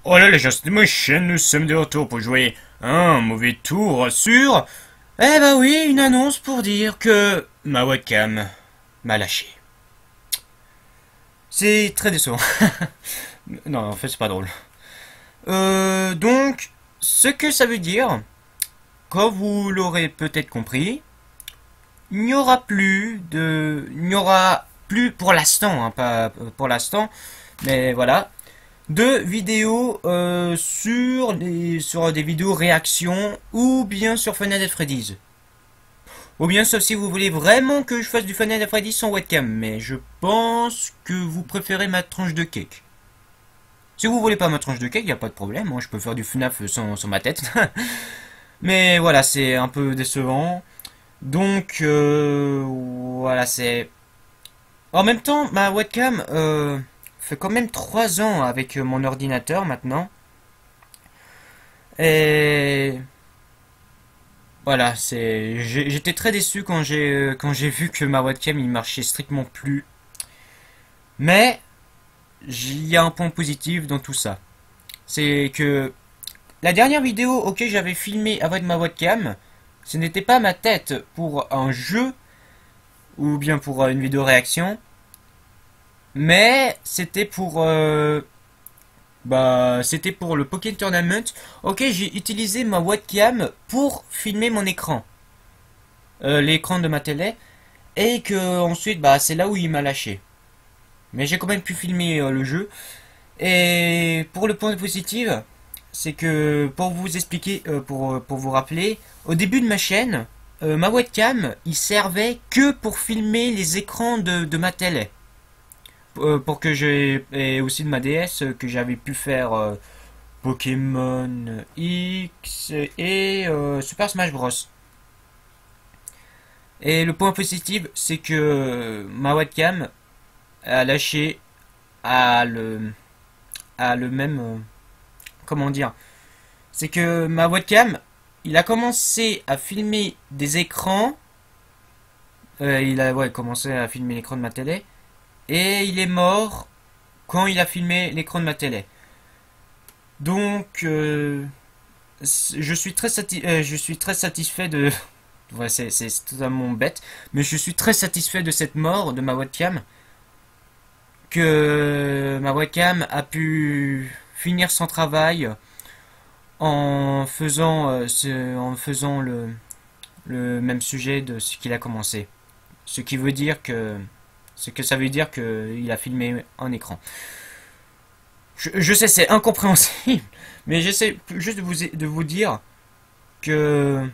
Oh là les gens, c'était ma chaîne, nous sommes de retour pour jouer un mauvais tour sur... Eh bah oui, une annonce pour dire que ma webcam m'a lâché. C'est très décevant. Non, en fait c'est pas drôle. Donc, ce que ça veut dire, comme vous l'aurez peut-être compris, il n'y aura plus de... Il n'y aura plus pour l'instant, hein, pas pour l'instant, mais voilà, de vidéos sur des vidéos réactions ou bien sur Five Nights at Freddy's. Ou bien sauf si vous voulez vraiment que je fasse du Five Nights at Freddy's sans webcam, mais je pense que vous préférez ma tranche de cake. Si vous voulez pas ma tranche de cake, y a pas de problème, moi je peux faire du FNAF sans ma tête. Mais voilà, c'est un peu décevant. Donc voilà, c'est... En même temps, ma webcam fait quand même 3 ans avec mon ordinateur maintenant. Et voilà, j'étais très déçu quand j'ai vu que ma webcam il marchait strictement plus. Mais il y a un point positif dans tout ça. C'est que la dernière vidéo auquel j'avais filmé avec ma webcam, ce n'était pas ma tête pour un jeu ou bien pour une vidéo réaction, mais c'était pour le Pokémon Tournament. Ok, j'ai utilisé ma webcam pour filmer mon écran, l'écran de ma télé, et que ensuite, c'est là où il m'a lâché. Mais j'ai quand même pu filmer le jeu. Et pour le point positif, c'est que pour vous expliquer, pour vous rappeler, au début de ma chaîne, ma webcam, il servait que pour filmer les écrans de ma télé. Pour que et aussi de ma DS, que j'avais pu faire Pokémon X et Super Smash Bros. Et le point positif, c'est que ma webcam a lâché à le même... comment dire? C'est que ma webcam, il a commencé à filmer des écrans. Il a commencé à filmer l'écran de ma télé. Et il est mort quand il a filmé l'écran de ma télé. Donc, je suis très satisfait de... Ouais, c'est totalement bête. Mais je suis très satisfait de cette mort de ma webcam. Que ma webcam a pu finir son travail en faisant, le même sujet de ce qu'il a commencé. Ce qui veut dire que... Ce que ça veut dire qu'il a filmé un écran. Je sais, c'est incompréhensible, mais j'essaie juste de vous dire que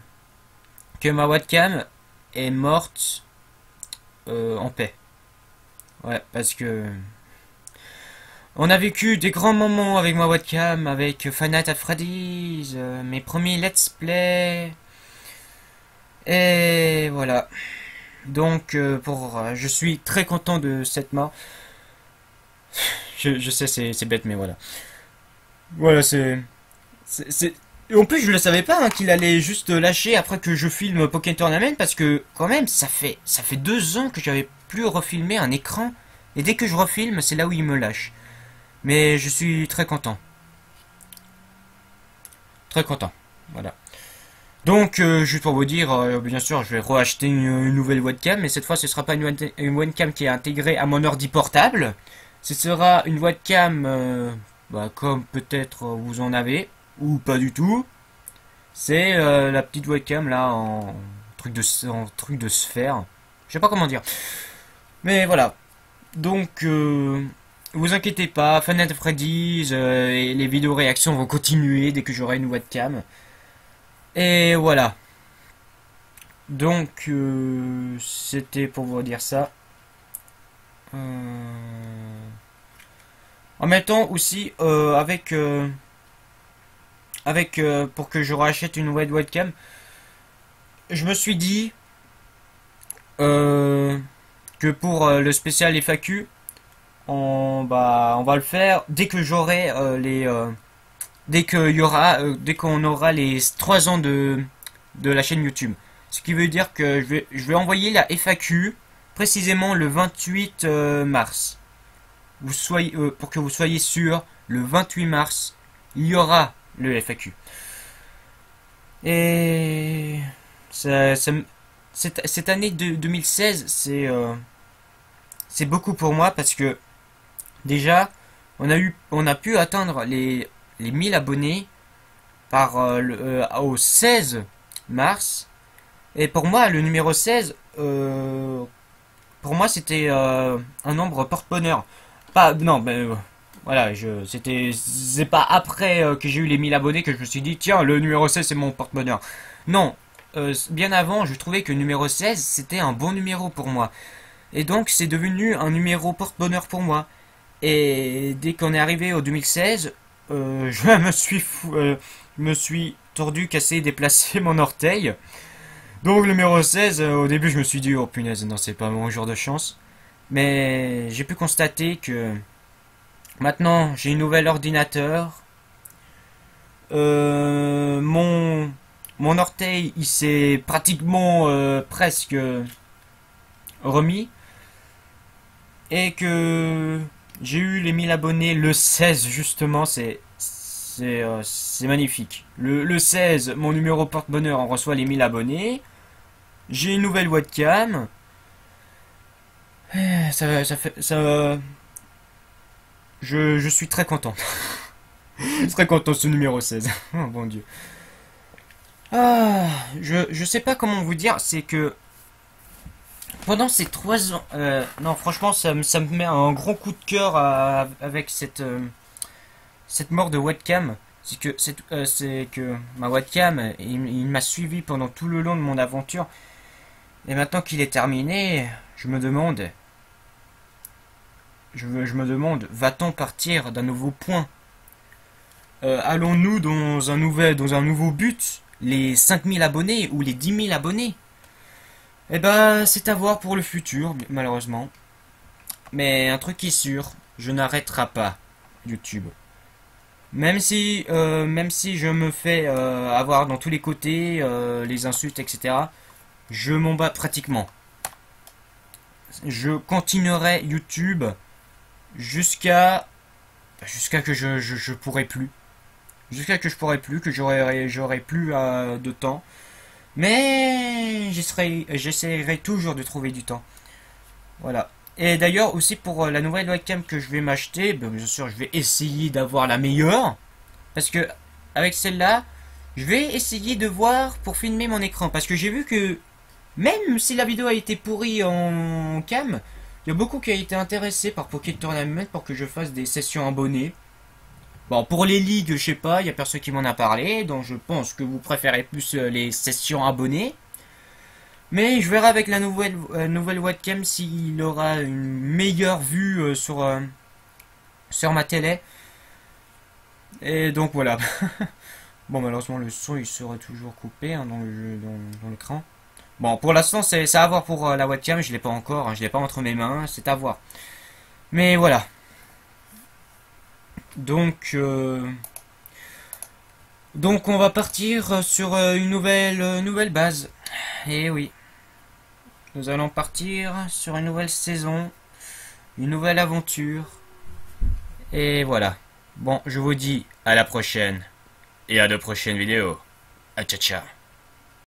ma webcam est morte en paix. Ouais, parce que on a vécu des grands moments avec ma webcam, avec Five Nights at Freddy's, mes premiers let's play, et voilà. Donc, je suis très content de cette mort. Je sais, c'est bête, mais voilà. Voilà, Et en plus, je ne le savais pas, hein, qu'il allait juste lâcher après que je filme Pokémon Tournament, parce que, quand même, ça fait 2 ans que j'avais plus refilmé un écran, et dès que je refilme, c'est là où il me lâche. Mais je suis très content. Très content. Voilà. Donc, juste pour vous dire, bien sûr, je vais reacheter une nouvelle webcam, mais cette fois, ce sera pas une webcam qui est intégrée à mon ordi portable. Ce sera une webcam, comme peut-être vous en avez, ou pas du tout. C'est la petite webcam là en truc de sphère. Je sais pas comment dire. Mais voilà. Donc, vous inquiétez pas, Five Nights at Freddy's et les vidéos réactions vont continuer dès que j'aurai une webcam. Et voilà. Donc, c'était pour vous dire ça. En même temps aussi, pour que je rachète une webcam, je me suis dit que pour le spécial FAQ, on va le faire dès que j'aurai dès qu'on aura les 3 ans de la chaîne YouTube. Ce qui veut dire que je vais envoyer la FAQ précisément le 28 mars. Pour que vous soyez sûr, le 28 mars, il y aura le FAQ. Et cette année de 2016, c'est beaucoup pour moi parce que déjà, on a pu atteindre les 1000 abonnés au 16 mars. Et pour moi, le numéro 16, pour moi, c'était un nombre porte-bonheur. Pas, non, ben voilà, c'est pas après que j'ai eu les 1000 abonnés que je me suis dit, tiens, le numéro 16, c'est mon porte-bonheur. Non, bien avant, je trouvais que le numéro 16, c'était un bon numéro pour moi. Et donc, c'est devenu un numéro porte-bonheur pour moi. Et dès qu'on est arrivé au 2016, je me suis tordu, cassé, déplacé mon orteil. Donc, le numéro 16, au début, je me suis dit, oh punaise, non, c'est pas mon jour de chance. Mais j'ai pu constater que maintenant, j'ai un nouvel ordinateur. Mon orteil, il s'est pratiquement presque remis. Et que j'ai eu les 1000 abonnés le 16 justement, c'est magnifique. Le 16, mon numéro porte-bonheur, on reçoit les 1000 abonnés. J'ai une nouvelle webcam. Ça fait ça. Je suis très content. Je suis très content de ce numéro 16. Oh bon Dieu. Ah, je sais pas comment vous dire, c'est que pendant ces 3 ans, non franchement ça me met un gros coup de cœur avec cette mort de webcam. C'est que ma webcam, il m'a suivi pendant tout le long de mon aventure. Et maintenant qu'il est terminé, je me demande, va-t-on partir d'un nouveau point? Allons-nous dans un nouveau but? Les 5000 abonnés ou les 10 000 abonnés? Eh ben, c'est à voir pour le futur, malheureusement. Mais un truc qui est sûr, je n'arrêterai pas YouTube. Même si je me fais avoir dans tous les côtés, les insultes, etc., je m'en bats pratiquement. Je continuerai YouTube jusqu'à que je pourrai plus. Jusqu'à que je pourrai plus, que j'aurai plus de temps. Mais j'essaierai toujours de trouver du temps. Voilà. Et d'ailleurs aussi pour la nouvelle webcam que je vais m'acheter, ben, bien sûr je vais essayer d'avoir la meilleure. Parce que avec celle-là, je vais essayer de voir pour filmer mon écran. Parce que j'ai vu que même si la vidéo a été pourrie en cam, il y a beaucoup qui a été intéressé par Pocket Tournament pour que je fasse des sessions abonnées. Bon, pour les ligues, je sais pas, il y a personne qui m'en a parlé, donc je pense que vous préférez plus les sessions abonnées. Mais je verrai avec la nouvelle webcam s'il aura une meilleure vue sur ma télé. Et donc voilà. Bon, malheureusement, le son il sera toujours coupé hein, dans l'écran. Bon, pour l'instant, c'est à voir pour la webcam, je l'ai pas encore, hein, je l'ai pas entre mes mains, c'est à voir. Mais voilà. Donc on va partir sur une nouvelle base. Et oui. Nous allons partir sur une nouvelle saison, une nouvelle aventure. Et voilà. Bon, je vous dis à la prochaine. Et à de prochaines vidéos. À ciao ciao.